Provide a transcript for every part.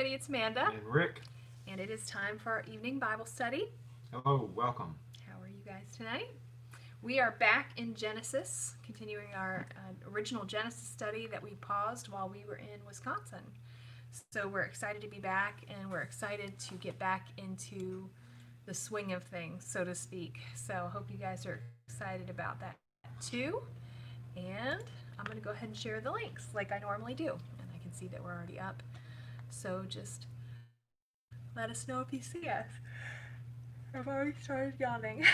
everybody. It's Amanda. And Rick. And it is time for our evening Bible study. Oh, welcome. How are you guys tonight? We are back in Genesis, continuing our original Genesis study that we paused while we were in Wisconsin. So we're excited to be back, and we're excited to get back into the swing of things, so to speak. So I hope you guys are excited about that too. And I'm going to go ahead and share the links like I normally do. And I can see that we're already up. So just let us know if you see us. I've already started yawning.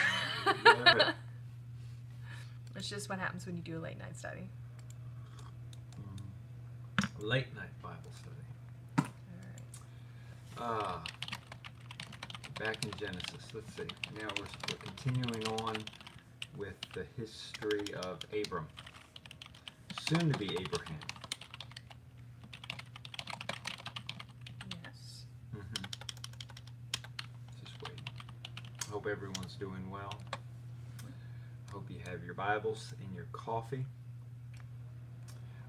It's just what happens when you do a late night study. Late night Bible study. All right. Back in Genesis. Let's see. Now we're continuing on with the history of Abram. Soon to be Abraham. Yes. Just waiting. Hope everyone's doing well. Hope you have your Bibles and your coffee.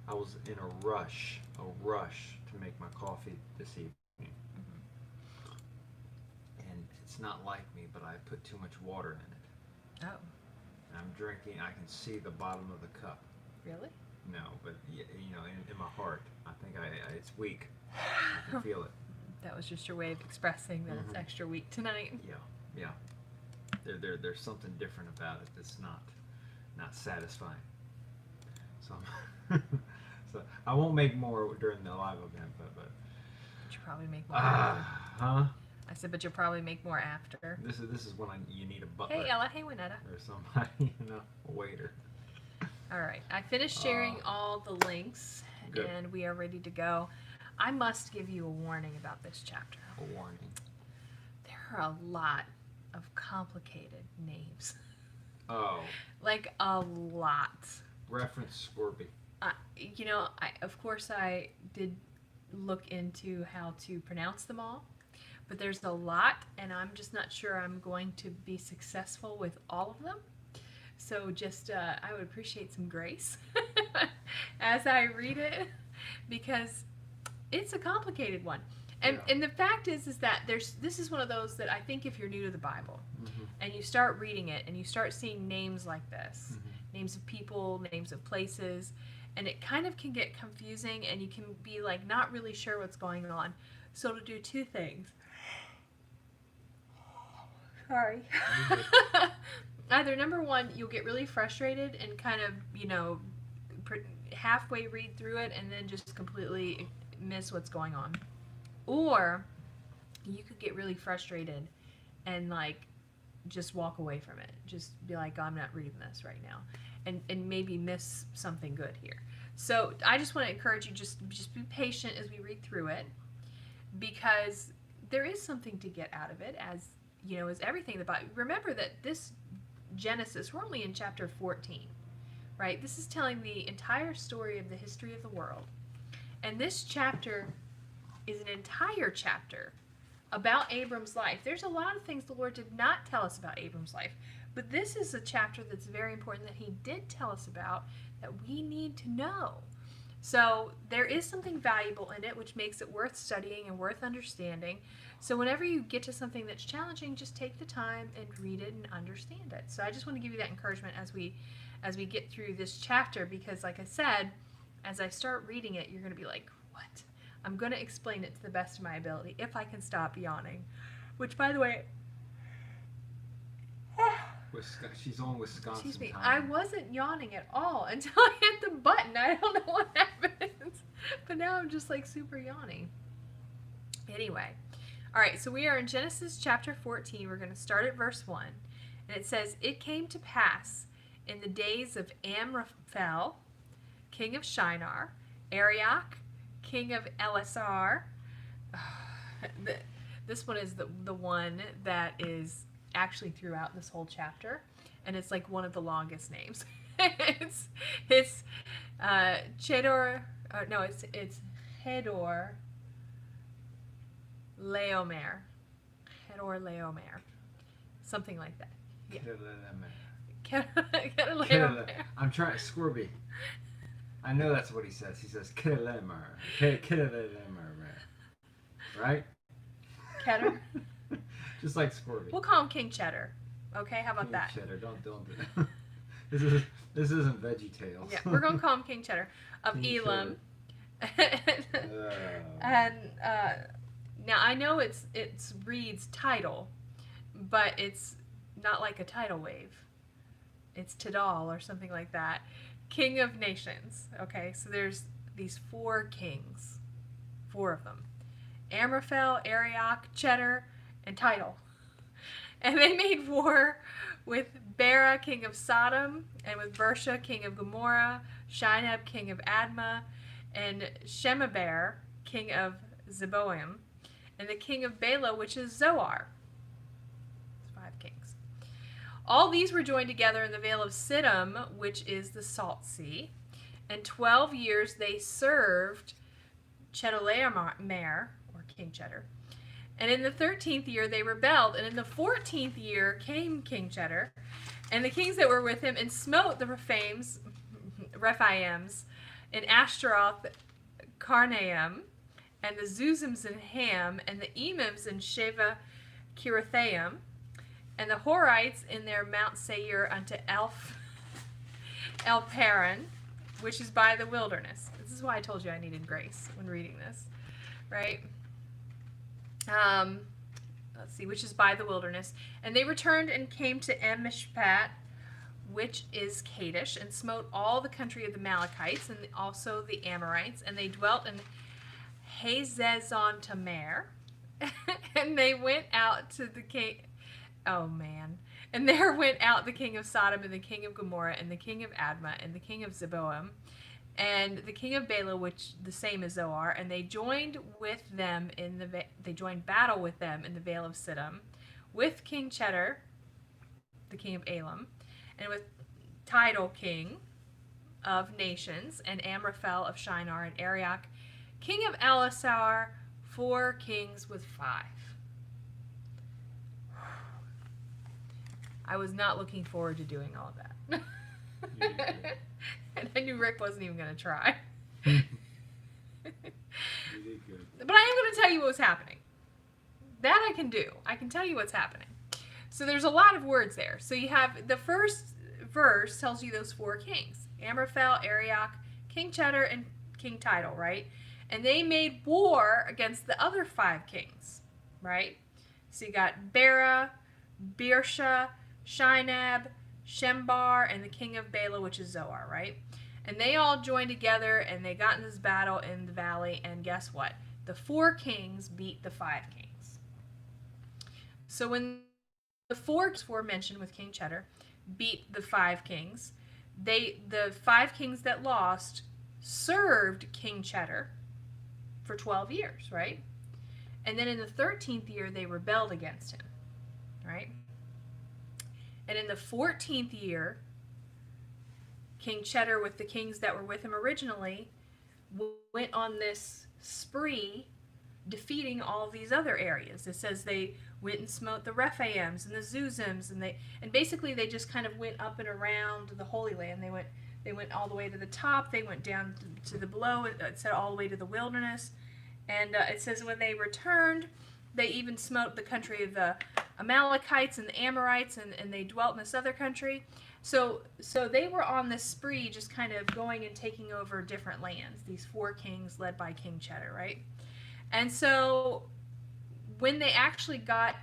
I was in a rush to make my coffee this evening. And it's not like me, but I put too much water in it. Oh. And I'm drinking, I can see the bottom of the cup. Really? No, but in my heart, I think it's weak. I can feel it. That was just your way of expressing that it's extra weak tonight. Yeah. There's something different about it that's not satisfying. So, so I won't make more during the live event, but you probably make more after. Huh? I said, but you'll probably make more after. This is when you need a butler. Hey Ella, hey Winetta. Or somebody, a waiter. All right, I finished sharing all the links, good. And we are ready to go. I must give you a warning about this chapter. A warning. There are a lot of complicated names. Oh. Like a lot. Reference Scorby. Of course I did look into how to pronounce them all, but there's a lot, and I'm just not sure I'm going to be successful with all of them. So just, I would appreciate some grace as I read it, because it's a complicated one. And the fact is that this is one of those that I think if you're new to the Bible and you start reading it and you start seeing names like this, names of people, names of places, and it kind of can get confusing and you can be like not really sure what's going on. So to do two things. Sorry. Either number one, you'll get really frustrated and kind of, halfway read through it and then just completely miss what's going on. Or you could get really frustrated and just walk away from it. Just be like, oh, I'm not reading this right now. And maybe miss something good here. So I just want to encourage you, just be patient as we read through it, because there is something to get out of it, as everything about. Remember that this Genesis, we're only in chapter 14, right? This is telling the entire story of the history of the world. And this chapter is an entire chapter about Abram's life. There's a lot of things the Lord did not tell us about Abram's life, but this is a chapter that's very important that he did tell us about that we need to know. So there is something valuable in it, which makes it worth studying and worth understanding. So whenever you get to something that's challenging, just take the time and read it and understand it. So I just want to give you that encouragement as we get through this chapter, because like I said, as I start reading it, you're going to be like, what? I'm going to explain it to the best of my ability, if I can stop yawning. Which, by the way, she's on Wisconsin excuse me, time. I wasn't yawning at all until I hit the button. I don't know what happened. But now I'm just super yawning. Anyway. All right, so we are in Genesis chapter 14. We're going to start at verse 1. And it says, "It came to pass in the days of Amraphel, king of Shinar, Arioch, king of Elasar." This one is the one that is actually throughout this whole chapter, and it's one of the longest names. it's Chedor. No, it's Hedor Laomer. Hedor Laomer, something like that. Yeah. Kedorlaomer. I'm trying, Scorby. I know that's what he says. He says Kedorlaomer. right? Cheddar. Just like Squirty. We'll call him King Cheddar. Okay, how about King that? Cheddar. Don't do that. This isn't Veggie Tales. Yeah, we're gonna call him King Cheddar of King Elam. Cheddar. And now I know it's reads title, but it's not like a tidal wave. It's Tidal or something like that. King of nations. Okay, so there's these 4 kings, 4 of them: Amraphel, Arioch, Cheddar, and Tidal. And they made war with Bera, king of Sodom, and with Bersha, king of Gomorrah, Shinab, king of Admah, and Shemaber, king of Zeboim, and the king of Bela, which is Zoar. It's 5 kings. All these were joined together in the Vale of Siddim, which is the Salt Sea. And 12 years they served Chedorlaomer, or King Cheddar. And in the 13th year they rebelled, and in the 14th year came King Cheddar, and the kings that were with him, and smote the Rephaims in Ashtaroth, Karnaim, and the Zuzims in Ham, and the Emims in Sheva Kirithaim, and the Horites in their Mount Seir unto El Paran, which is by the wilderness. This is why I told you I needed grace when reading this, right? Let's see, which is by the wilderness. And they returned and came to Mishpat, which is Kadesh, and smote all the country of the Amalekites and also the Amorites, and they dwelt in Hazezon Tamer. And they went out to the king. Oh man. And there went out the king of Sodom, and the king of Gomorrah, and the king of Admah, and the king of Zeboim, and the king of Bela, which the same as Zoar, and they joined with them they joined battle with them in the Vale of Siddim, with King Cheddar, the king of Elam, and with Tidal, king of nations, and Amraphel of Shinar, and Arioch, king of Elasar, 4 kings with 5. I was not looking forward to doing all of that. And I knew Rick wasn't even going to try. You did good. But I am going to tell you what was happening. That I can do. I can tell you what's happening. So there's a lot of words there. So you have the first verse tells you those 4 kings: Amraphel, Arioch, King Cheddar, and King Tidal, right? And they made war against the other 5 kings, right? So you got Bera, Bersha, Shinab, Shembar, and the king of Bela, which is Zoar, right? And they all joined together, and they got in this battle in the valley, and guess what? The 4 kings beat the 5 kings. So when the 4 mentioned with King Cheddar beat the 5 kings, the 5 kings that lost served King Cheddar for 12 years, right? And then in the 13th year, they rebelled against him, right? And in the 14th year, King Cheddar, with the kings that were with him originally, went on this spree, defeating all of these other areas. It says they went and smote the Rephaims and the Zuzims, and basically they just kind of went up and around the Holy Land. They went all the way to the top. They went down to the below. It said all the way to the wilderness. And it says when they returned, they even smote the country of the Amalekites and the Amorites, and they dwelt in this other country. So they were on this spree, just kind of going and taking over different lands, these 4 kings led by King Cheddar, right? And so when they actually got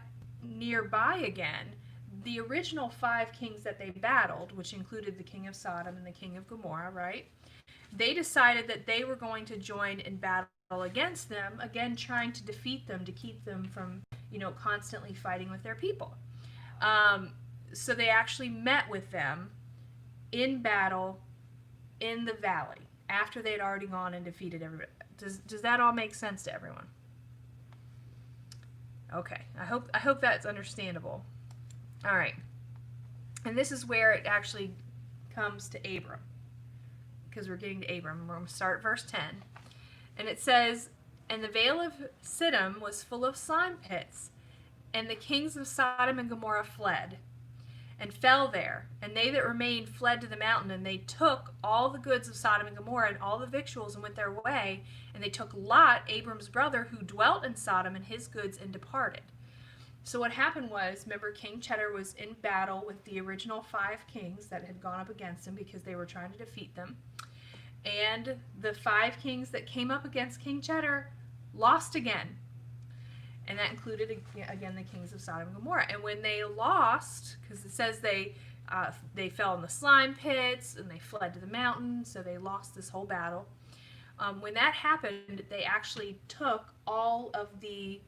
nearby again, the original 5 kings that they battled, which included the king of Sodom and the king of Gomorrah, right? They decided that they were going to join in battle against them, again trying to defeat them, to keep them from, constantly fighting with their people. So they actually met with them in battle in the valley after they had already gone and defeated everybody. Does that all make sense to everyone? Okay, I hope that's understandable. All right, and this is where it actually comes to Abram, because we're getting to Abram. We're going to start at verse 10. And it says, "And the Vale of Siddim was full of slime pits, and the kings of Sodom and Gomorrah fled. and fell there. And they that remained fled to the mountain, and they took all the goods of Sodom and Gomorrah and all the victuals and went their way. And they took Lot, Abram's brother, who dwelt in Sodom, and his goods, and departed. So what happened was, remember, King Cheddar was in battle with the original 5 kings that had gone up against him because they were trying to defeat them. And the 5 kings that came up against King Cheddar lost again. And that included, again, the kings of Sodom and Gomorrah. And when they lost, because it says they fell in the slime pits and they fled to the mountains, so they lost this whole battle. When that happened, they actually took all of the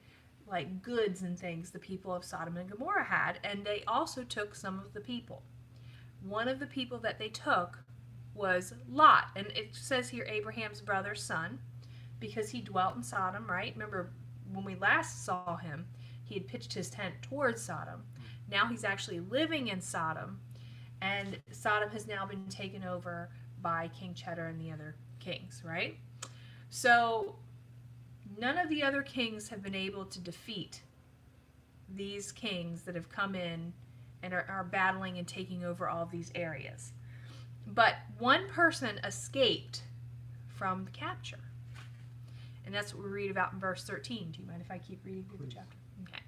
goods and things the people of Sodom and Gomorrah had, and they also took some of the people. One of the people that they took was Lot, and it says here Abraham's brother's son, because he dwelt in Sodom, right? Remember, when we last saw him, he had pitched his tent towards Sodom. Now he's actually living in Sodom, and Sodom has now been taken over by King Cheddar and the other kings, right? So none of the other kings have been able to defeat these kings that have come in and are battling and taking over all of these areas. But one person escaped from the capture. And that's what we read about in verse 13. Do you mind if I keep reading through the chapter? Okay.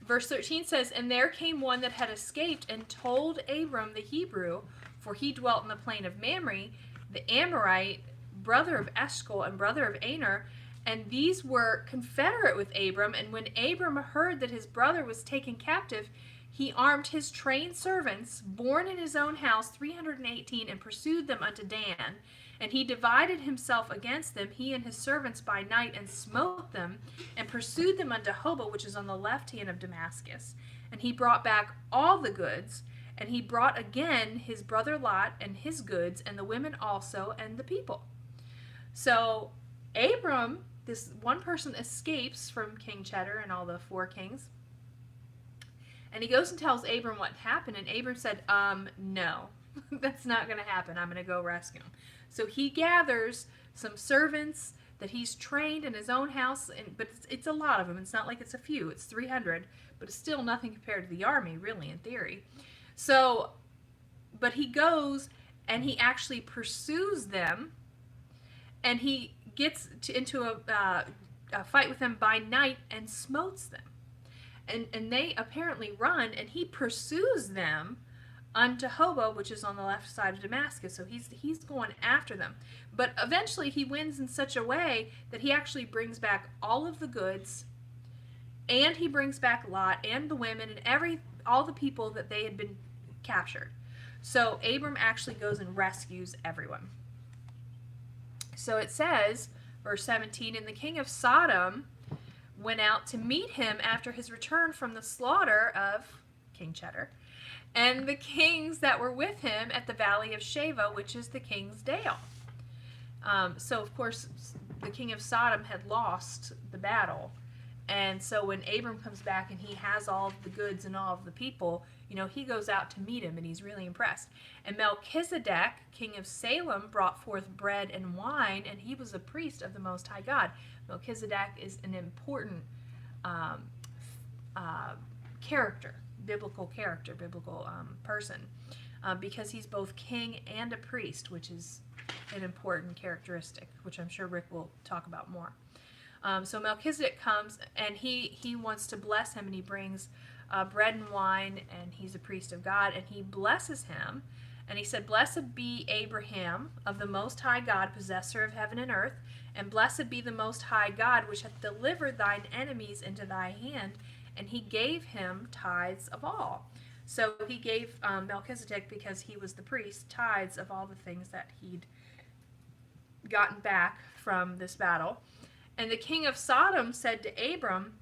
Verse 13 says, "And there came one that had escaped and told Abram the Hebrew, for he dwelt in the plain of Mamre, the Amorite, brother of Eshcol and brother of Aner, and these were confederate with Abram. And when Abram heard that his brother was taken captive, he armed his trained servants, born in his own house, 318, and pursued them unto Dan. And he divided himself against them, he and his servants, by night, and smote them, and pursued them unto Hobah, which is on the left hand of Damascus. And he brought back all the goods, and he brought again his brother Lot and his goods, and the women also, and the people." So Abram, this one person, escapes from King Cheddar and all the 4 kings. And he goes and tells Abram what happened, and Abram said, no, that's not going to happen. I'm going to go rescue him. So he gathers some servants that he's trained in his own house, but it's a lot of them. It's not like it's a few. It's 300, but it's still nothing compared to the army, really, in theory. So, but he goes and he actually pursues them, and he gets into a fight with them by night and smotes them. And they apparently run, and he pursues them unto Hobah, which is on the left side of Damascus. So he's going after them. But eventually he wins in such a way that he actually brings back all of the goods, and he brings back Lot and the women and all the people that they had been captured. So Abram actually goes and rescues everyone. So it says, verse 17, "And the king of Sodom went out to meet him after his return from the slaughter of King Cheddar, and the kings that were with him at the valley of Shaveh, which is the king's dale." So, of course, the king of Sodom had lost the battle. And so when Abram comes back and he has all of the goods and all of the people, he goes out to meet him, and he's really impressed. "And Melchizedek, king of Salem, brought forth bread and wine, and he was a priest of the Most High God." Melchizedek is an important character, biblical person, because he's both king and a priest, which is an important characteristic, which I'm sure Rick will talk about more. So Melchizedek comes, and he wants to bless him, and he brings bread and wine, and he's a priest of God, and he blesses him. And he said, "Blessed be Abraham of the Most High God, possessor of heaven and earth, and blessed be the Most High God, which hath delivered thine enemies into thy hand." And he gave him tithes of all. So he gave Melchizedek, because he was the priest, tithes of all the things that he'd gotten back from this battle. "And the king of Sodom said to Abram,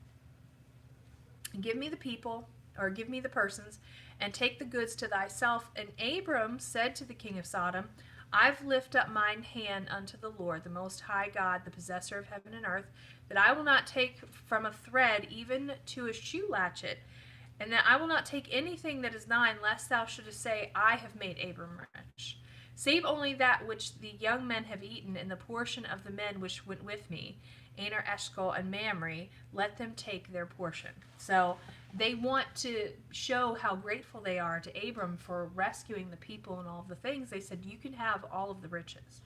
Give me the people, or give me the persons, and take the goods to thyself. And Abram said to the king of Sodom, I've lifted up mine hand unto the Lord, the Most High God, the possessor of heaven and earth, that I will not take from a thread even to a shoe latchet, and that I will not take anything that is thine, lest thou shouldest say, I have made Abram rich. Save only that which the young men have eaten, and the portion of the men which went with me, Aner, Eshcol, and Mamre, let them take their portion. So They want to show how grateful they are to Abram for rescuing the people and all of the things. They said, you can have all of the riches.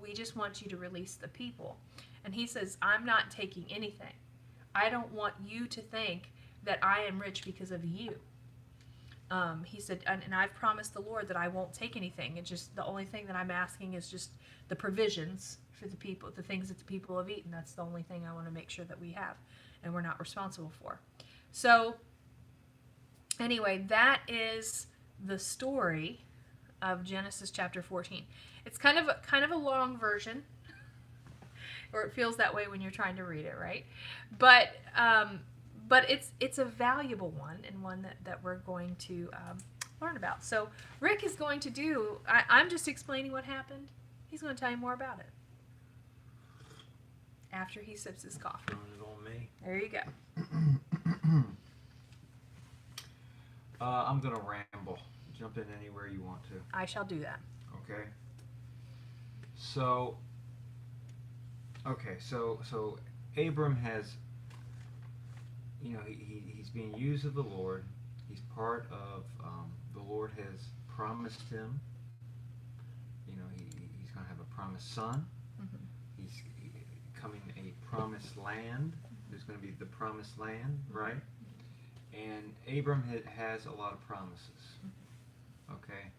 We just want you to release the people. And he says, I'm not taking anything. I don't want you to think that I am rich because of you. He said, and I've promised the Lord that I won't take anything. It's just the only thing that I'm asking is just the provisions for the people, the things that the people have eaten. That's the only thing I want to make sure that we have and we're not responsible for. So anyway, that is the story of Genesis chapter 14. It's kind of a long version, or it feels that way when you're trying to read it, right? But it's a valuable one, and one that we're going to learn about. So Rick is going to do. I'm just explaining what happened. He's going to tell you more about it after he sips his coffee. Throwing it on me. There you go. I'm gonna ramble. Jump in anywhere you want to. I shall do that. Okay. So Abram has, he's being used of the Lord. He's part of, the Lord has promised him, he's going to have a promised son. Mm-hmm. He's coming a promised land. There's going to be the promised land, right? And Abram has a lot of promises. Okay?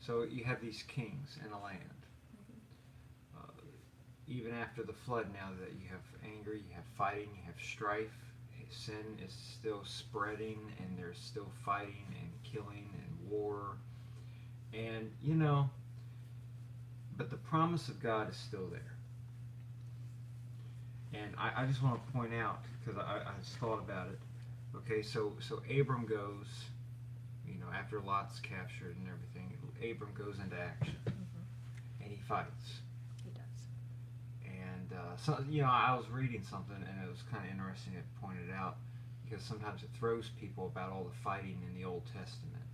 So you have these kings in a land. Even after the flood, now that you have anger, you have fighting, you have strife, sin is still spreading, and there's still fighting and killing and war. And, but the promise of God is still there. And I just want to point out, because I just thought about it. Okay, so Abram goes, after Lot's captured and everything, Abram goes into action. Mm-hmm. And he fights. He does. And so I was reading something, and it was kind of interesting to point it out, because sometimes it throws people about all the fighting in the Old Testament.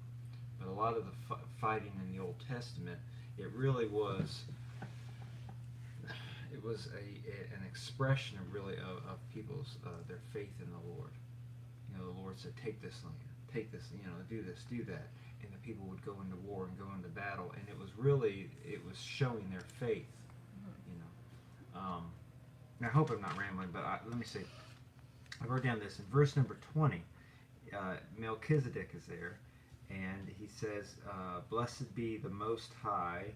But a lot of the fighting in the Old Testament, it really was, an expression of people's their faith in the Lord. The Lord said, take this land, take this, do this, do that. And the people would go into war and go into battle, and it was showing their faith. Now, I hope I'm not rambling, but let me see. I wrote down this in verse number 20. Melchizedek is there, and he says, "Blessed be the Most High,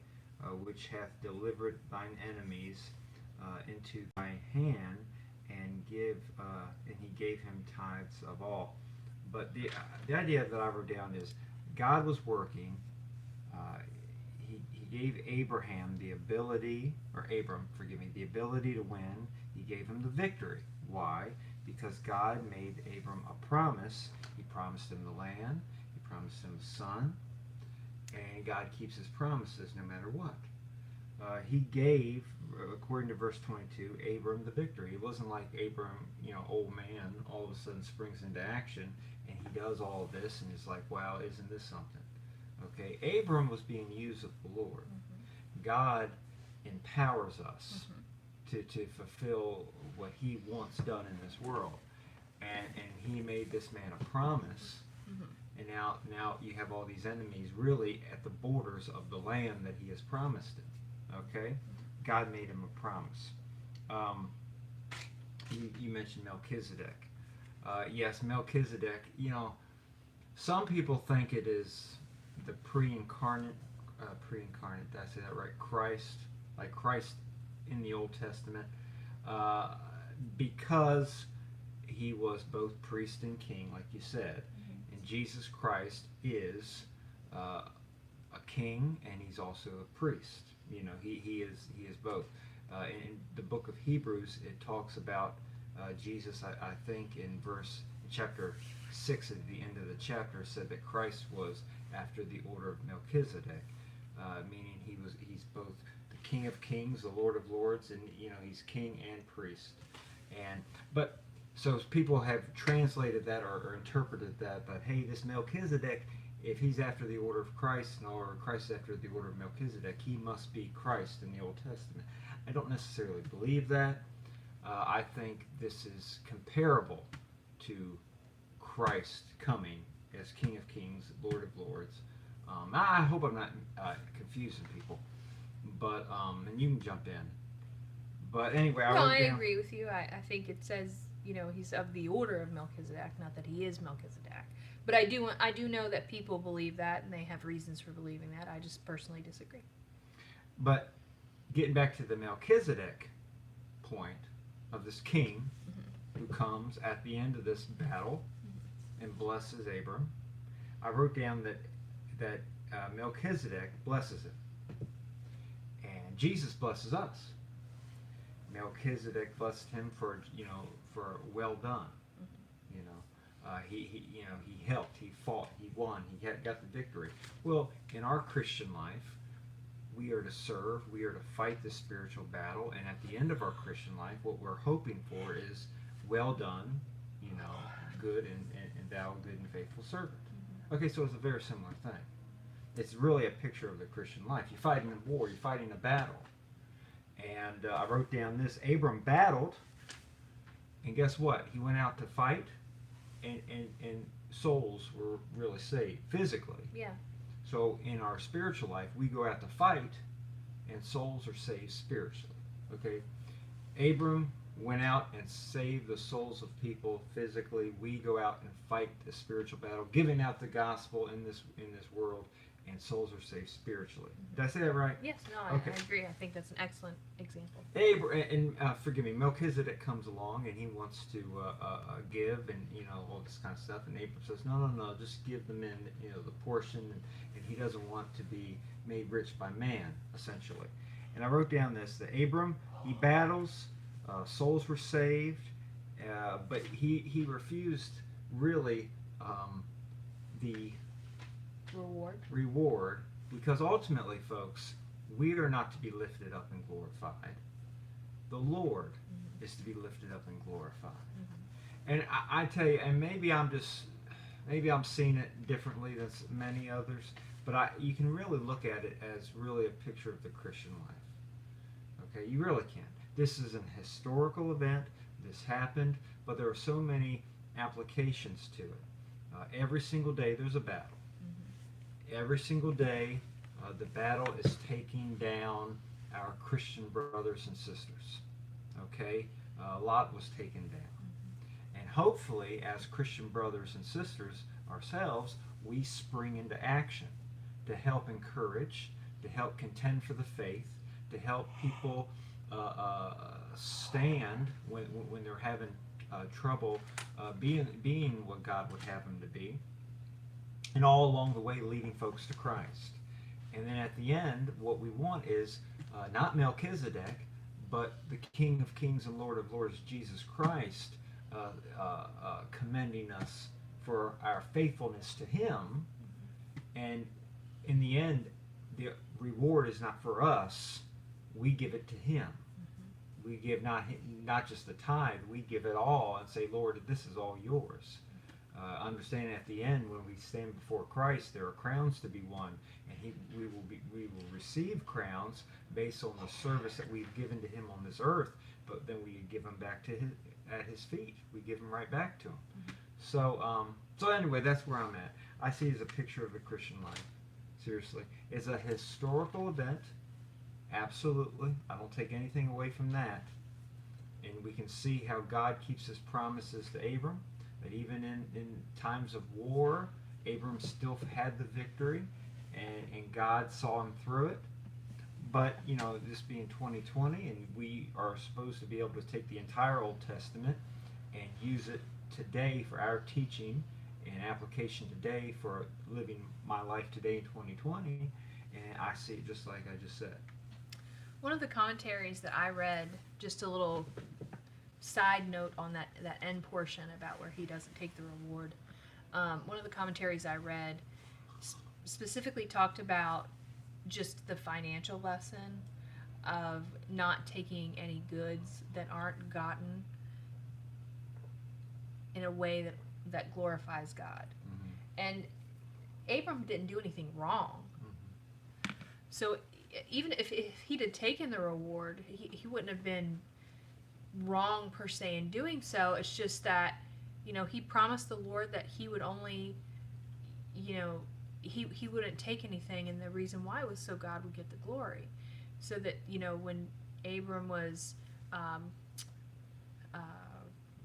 which hath delivered thine enemies into thy hand, and he gave him tithes of all." But the idea that I wrote down is God was working. He gave Abram the ability to win. He gave him the victory. Why? Because God made Abram a promise. He promised him the land. He promised him a son. And God keeps his promises no matter what. He gave, according to verse 22, Abram the victory. It wasn't like Abram, old man, all of a sudden springs into action and he does all of this and is like, wow, isn't this something? Okay, Abram was being used of the Lord. Mm-hmm. God empowers us to fulfill what he wants done in this world. And he made this man a promise. Mm-hmm. And now you have all these enemies really at the borders of the land that he has promised him. Okay? God made him a promise. You mentioned Melchizedek. Yes, Melchizedek, some people think it is the pre-incarnate, did I say that right? Christ, like Christ in the Old Testament, because he was both priest and king, like you said. Mm-hmm. And Jesus Christ is a king, and he's also a priest. He is both. In the book of Hebrews, it talks about Jesus, I think in chapter 6 at the end of the chapter, said that Christ was after the order of Melchizedek, meaning he's both the King of Kings, the Lord of Lords, and he's king and priest. So people have translated that or interpreted that hey, this Melchizedek, if he's after the order of Christ, or Christ is after the order of Melchizedek, he must be Christ in the Old Testament. I don't necessarily believe that. I think this is comparable to Christ coming as King of Kings, Lord of Lords. I hope I'm not confusing people, but and you can jump in. But anyway, No, I wrote down. agree with you. I think it says, he's of the order of Melchizedek, not that he is Melchizedek. But I do know that people believe that, and they have reasons for believing that. I just personally disagree. But getting back to the Melchizedek point of this king who comes at the end of this battle and blesses Abram, I wrote down that Melchizedek blesses him, and Jesus blesses us. Melchizedek blessed him for well done. He helped, he fought, he won, got the victory. Well, in our Christian life, we are to serve, we are to fight the spiritual battle, and at the end of our Christian life, what we're hoping for is well done, good and thou good and faithful servant. Okay, so it's a very similar thing. It's really a picture of the Christian life. You're fighting a war, you're fighting a battle. And I wrote down this: Abram battled, and guess what? He went out to fight, and souls were really saved physically. Yeah. So in our spiritual life, we go out to fight, and souls are saved spiritually. Okay? Abram went out and saved the souls of people physically. We go out and fight the spiritual battle, giving out the gospel in this world, and souls are saved spiritually. Did I say that right? Yes, no, Okay. I agree. I think that's an excellent example. Forgive me, Melchizedek comes along and he wants to give and all this kind of stuff, and Abram says, no, just give the men the portion, and he doesn't want to be made rich by man, essentially. And I wrote down this: that Abram, he battles, souls were saved, but he refused really the reward, because ultimately, folks, we are not to be lifted up and glorified. The Lord is to be lifted up and glorified. And I tell you, and maybe I'm seeing it differently than many others, but you can really look at it as really a picture of the Christian life. Okay, you really can. This is an historical event. This happened, but there are so many applications to it. Every single day there's a battle. Every single day, the battle is taking down our Christian brothers and sisters. Okay? Lot was taken down. And hopefully, as Christian brothers and sisters ourselves, we spring into action to help encourage, to help contend for the faith, to help people stand when they're having trouble being what God would have them to be. And all along the way leading folks to Christ. And then at the end, what we want is not Melchizedek, but the King of Kings and Lord of Lords, Jesus Christ, commending us for our faithfulness to Him. And in the end, the reward is not for us. We give it to Him. We give not just the tithe, we give it all and say, Lord, this is all yours. Understanding at the end, when we stand before Christ, there are crowns to be won, and we will receive crowns based on the service that we've given to Him on this earth. But then we give them back at His feet. We give them right back to Him. So anyway, that's where I'm at. I see it as a picture of the Christian life. Seriously, it's a historical event. Absolutely, I don't take anything away from that. And we can see how God keeps His promises to Abram. That even in times of war, Abram still had the victory, and God saw him through it. But, this being 2020, and we are supposed to be able to take the entire Old Testament and use it today for our teaching and application today for living my life today in 2020, and I see it just like I just said. One of the commentaries that I read, just a little side note on that end portion about where he doesn't take the reward. One of the commentaries I read specifically talked about just the financial lesson of not taking any goods that aren't gotten in a way that glorifies God. And Abram didn't do anything wrong. So even if he'd have taken the reward, he wouldn't have been wrong per se in doing so. It's just that You know, he promised the Lord that he would only, you know, he wouldn't take anything, and the reason why was so God would get the glory. So that, you know, when Abram was um, uh,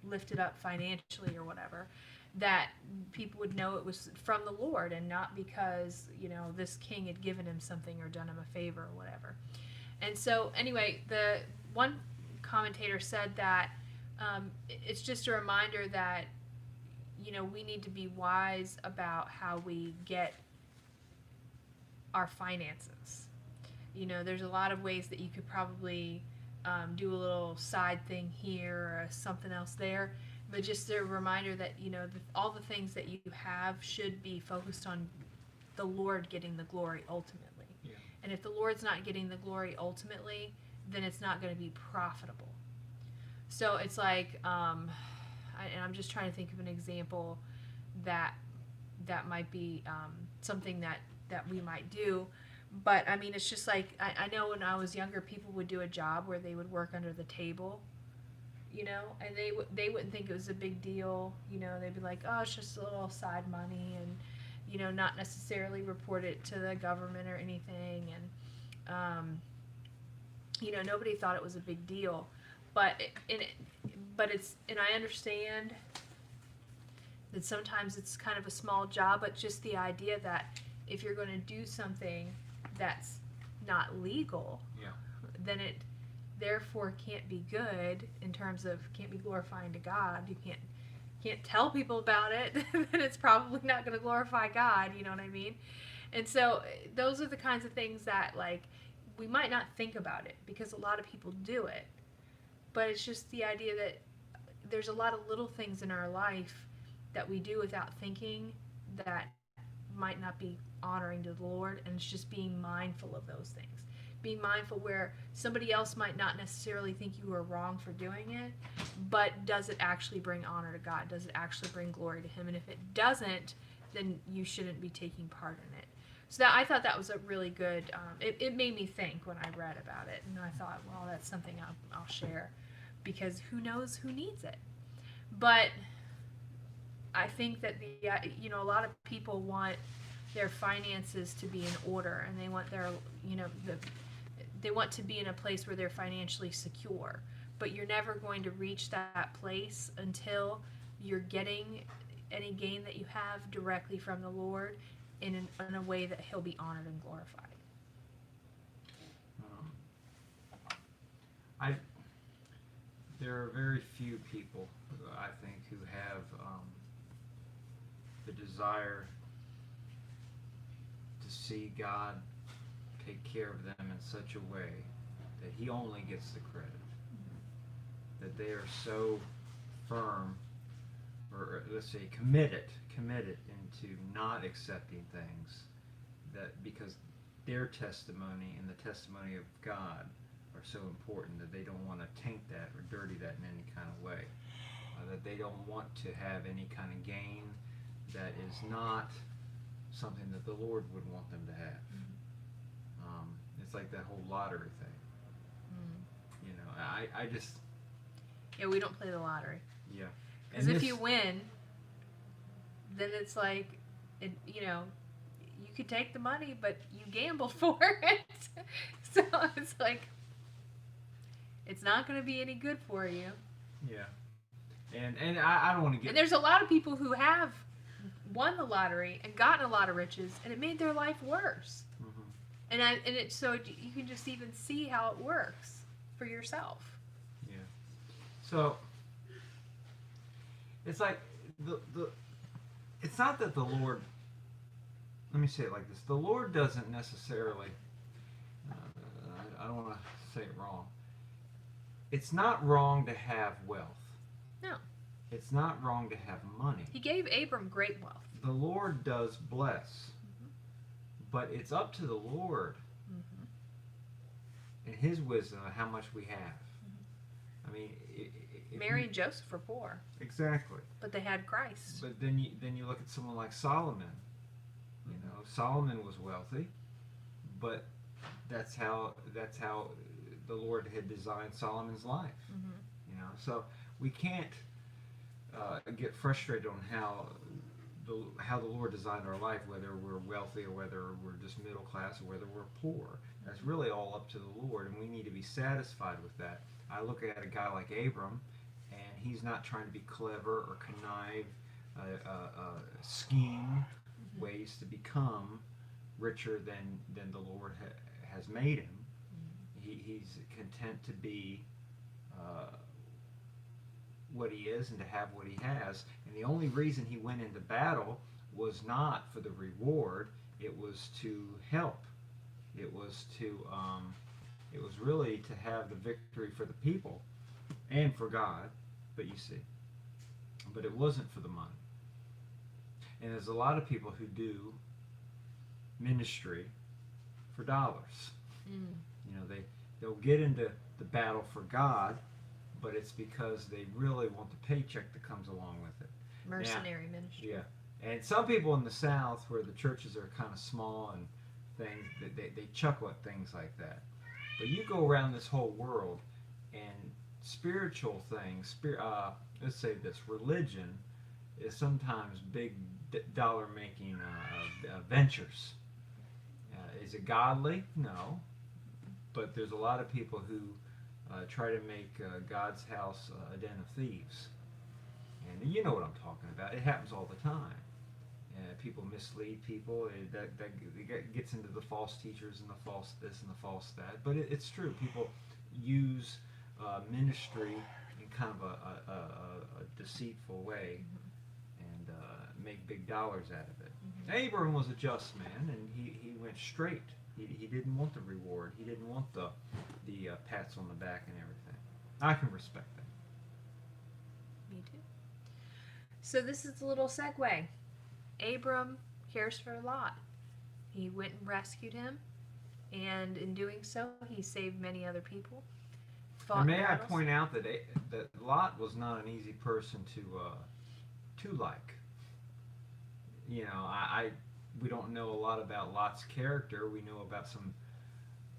lifted up financially or whatever, that people would know it was from the Lord and not because, you know, this king had given him something or done him a favor or whatever. And so, anyway, the one commentator said that it's just a reminder that, you know, we need to be wise about how we get our finances. You know, there's a lot of ways that you could probably do a little side thing here or something else there, but just a reminder that, you know, all the things that you have should be focused on the Lord getting the glory ultimately. Yeah. And if the Lord's not getting the glory ultimately, then it's not going to be profitable. So it's like, and I'm just trying to think of an example that might be something that we might do. But I mean, it's just like I know when I was younger, people would do a job where they would work under the table, you know, and they wouldn't think it was a big deal, you know. They'd be like, oh, it's just a little side money, and, you know, not necessarily report it to the government or anything, and you know, nobody thought it was a big deal, but and I understand that sometimes it's kind of a small job, but just the idea that if you're going to do something that's not legal, Yeah. then it therefore can't be good in terms of can't be glorifying to God. You can't tell people about it, then it's probably not going to glorify God, you know what I mean? And so those are the kinds of things that, like, we might not think about it because a lot of people do it, but it's just the idea that there's a lot of little things in our life that we do without thinking that might not be honoring to the Lord, and it's just being mindful of those things. Being mindful where somebody else might not necessarily think you were wrong for doing it, but does it actually bring honor to God? Does it actually bring glory to Him? And if it doesn't, then you shouldn't be taking part in it. So I thought that was a really good, it made me think when I read about it, and I thought, well, that's something I'll share, because who knows who needs it. But I think that you know, a lot of people want their finances to be in order, and they want their, you know, they want to be in a place where they're financially secure. But you're never going to reach that place until you're getting any gain that you have directly from the Lord in a way that He'll be honored and glorified. There are very few people, I think, who have the desire to see God take care of them in such a way that He only gets the credit. That they are so firm, or let's say committed into not accepting things, that because their testimony and the testimony of God are so important that they don't want to taint that or dirty that in any kind of way. That they don't want to have any kind of gain that is not something that the Lord would want them to have. It's like that whole lottery thing. You know, I just... Yeah, we don't play the lottery. Yeah. Because if you win, then it's like, you know, you could take the money, but you gambled for it. So it's like, it's not going to be any good for you. Yeah. And I don't want to get... And there's a lot of people who have won the lottery and gotten a lot of riches, and it made their life worse. So you can just even see how it works for yourself. Yeah. So it's like it's not that the Lord... Let me say it like this: the Lord doesn't necessarily... I don't want to say it wrong. It's not wrong to have wealth. No. It's not wrong to have money. He gave Abram great wealth. The Lord does bless. But it's up to the Lord and His wisdom of how much we have. I mean, Mary and Joseph were poor. Exactly. But they had Christ. But then you look at someone like Solomon. You know, Solomon was wealthy, but that's how the Lord had designed Solomon's life. You know, so we can't get frustrated on how the Lord designed our life, whether we're wealthy or whether we're just middle class or whether we're poor. That's really all up to the Lord, and we need to be satisfied with that. I look at a guy like Abram, and he's not trying to be clever or connive, scheme ways to become richer than the Lord has made him. He's content to be what he is and to have what he has. And the only reason he went into battle was not for the reward. It was to help. It was to. It was really to have the victory for the people and for God. But you see, but it wasn't for the money. And there's a lot of people who do ministry for dollars. You know, they'll get into the battle for God, but it's because they really want the paycheck that comes along with it. Mercenary ministry. Yeah. And some people in the South, where the churches are kind of small and things, they chuckle at things like that. But you go around this whole world, and spiritual things, let's say this, religion is sometimes big dollar-making ventures. Is it godly? No. But there's a lot of people who try to make God's house a den of thieves. And you know what I'm talking about. It happens all the time. People mislead people. That gets into the false teachers and the false this and the false that. But it's true. People use ministry in kind of a deceitful way and make big dollars out of it. Abram was a just man, and he went straight. He didn't want the reward. He didn't want the pats on the back and everything. I can respect that. Me too. So this is a little segue. Abram cares for Lot. He went and rescued him, and in doing so, he saved many other people. And may I point out that Lot was not an easy person to like. You know, we don't know a lot about Lot's character. We know about some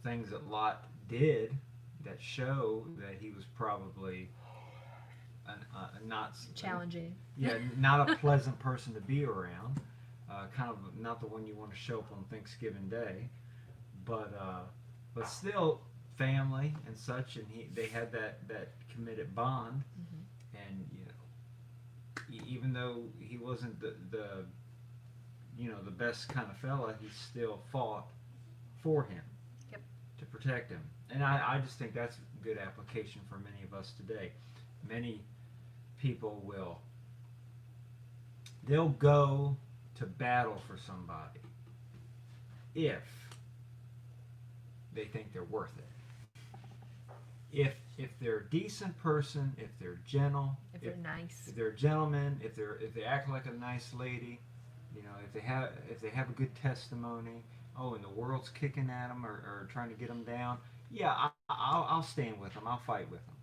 things that Lot did that show that he was probably not challenging. Yeah, not a pleasant person to be around. Kind of not the one you want to show up on Thanksgiving Day, but still family and such, and they had that committed bond, and you know, even though he wasn't the best kind of fella, he still fought for him. Yep. To protect him. And I just think that's a good application for many of us today. Many people they'll go to battle for somebody if they think they're worth it. If they're a decent person, if they're gentle, if they're nice, if they're a gentleman, if they act like a nice lady, you know, if they have a good testimony, and the world's kicking at them or trying to get them down, yeah, I'll stand with them. I'll fight with them.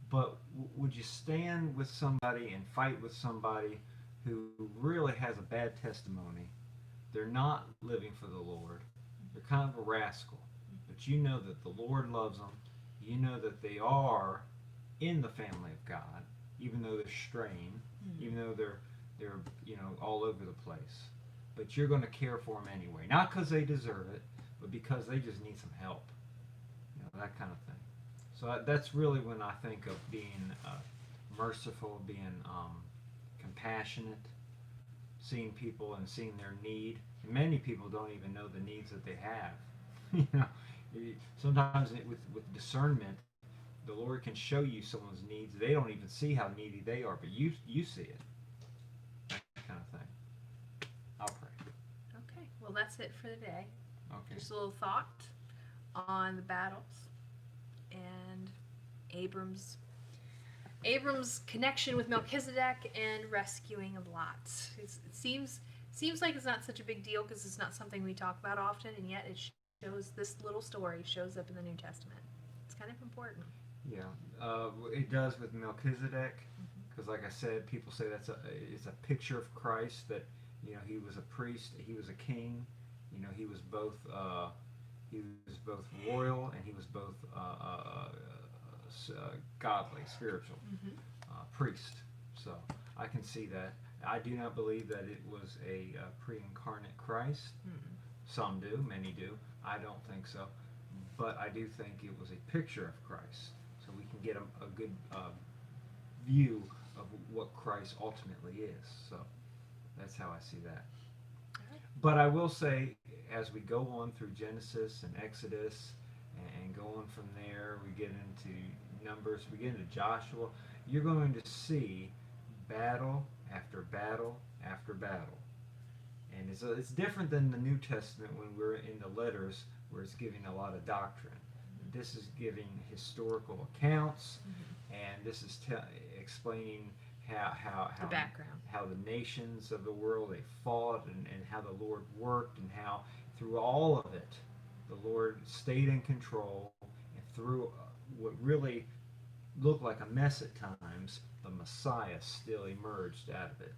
But would you stand with somebody and fight with somebody who really has a bad testimony? They're not living for the Lord. They're kind of a rascal. But you know that the Lord loves them. You know that they are in the family of God, even though they're straying, even though they're all over the place. But you're going to care for them anyway. Not because they deserve it, but because they just need some help. You know, that kind of thing. So that's really when I think of being merciful, being compassionate, seeing people and seeing their need. And many people don't even know the needs that they have. You know, sometimes with discernment, the Lord can show you someone's needs. They don't even see how needy they are, but you see it. That kind of thing. I'll pray. Okay, well that's it for today. Okay. Just a little thought on the battles and Abram's connection with Melchizedek and rescuing of Lot. It seems like it's not such a big deal because it's not something we talk about often, and yet it shows, this little story shows up in the New Testament. It's kind of important. Yeah, it does with Melchizedek, because like I said, people say it's a picture of Christ, that he was a priest, he was a king, he was both royal and he was both godly, spiritual priest. So I can see that. I do not believe that it was a pre-incarnate Christ. Mm-mm. Some do, many do. I don't think so. But I do think it was a picture of Christ. So we can get a good view of what Christ ultimately is. So that's how I see that. But I will say, as we go on through Genesis and Exodus, and go on from there, we get into Numbers, we get into Joshua, you're going to see battle after battle after battle. And it's different than the New Testament when we're in the letters where it's giving a lot of doctrine. This is giving historical accounts, and this is explaining how The background. how the nations of the world they fought, and how the Lord worked, and how through all of it the Lord stayed in control, and through what really looked like a mess at times, the Messiah still emerged out of it.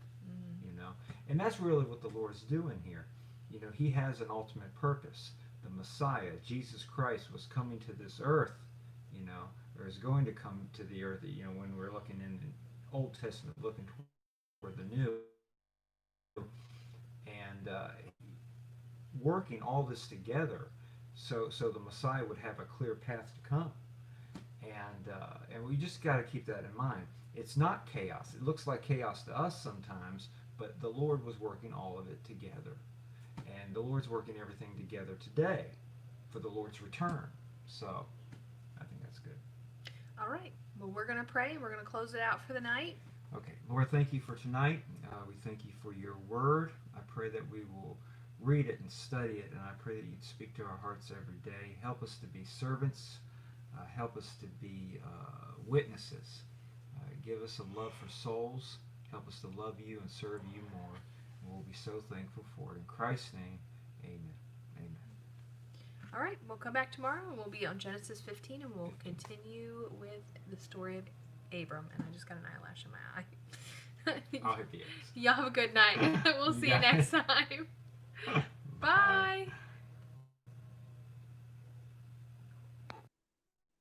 You know, and that's really what the Lord's doing here. You know, He has an ultimate purpose. The Messiah, Jesus Christ, was coming to this earth. You know, or is going to come to the earth. You know, when we're looking in the Old Testament, looking toward the New, and working all this together, so the Messiah would have a clear path to come. And we just got to keep that in mind. It's not chaos. It looks like chaos to us sometimes, but the Lord was working all of it together. And the Lord's working everything together today for the Lord's return. So I think that's good. All right. Well, we're going to pray. We're going to close it out for the night. Okay. Lord, thank you for tonight. We thank you for your word. I pray that we will read it and study it, and I pray that you'd speak to our hearts every day. Help us to be servants. Help us to be witnesses. Give us a love for souls. Help us to love you and serve you more. And we'll be so thankful for it. In Christ's name, amen. Amen. All right. We'll come back tomorrow, and we'll be on Genesis 15, and we'll continue with the story of Abram. And I just got an eyelash in my eye. I'll hit the X. Y'all have a good night. We'll see you next time.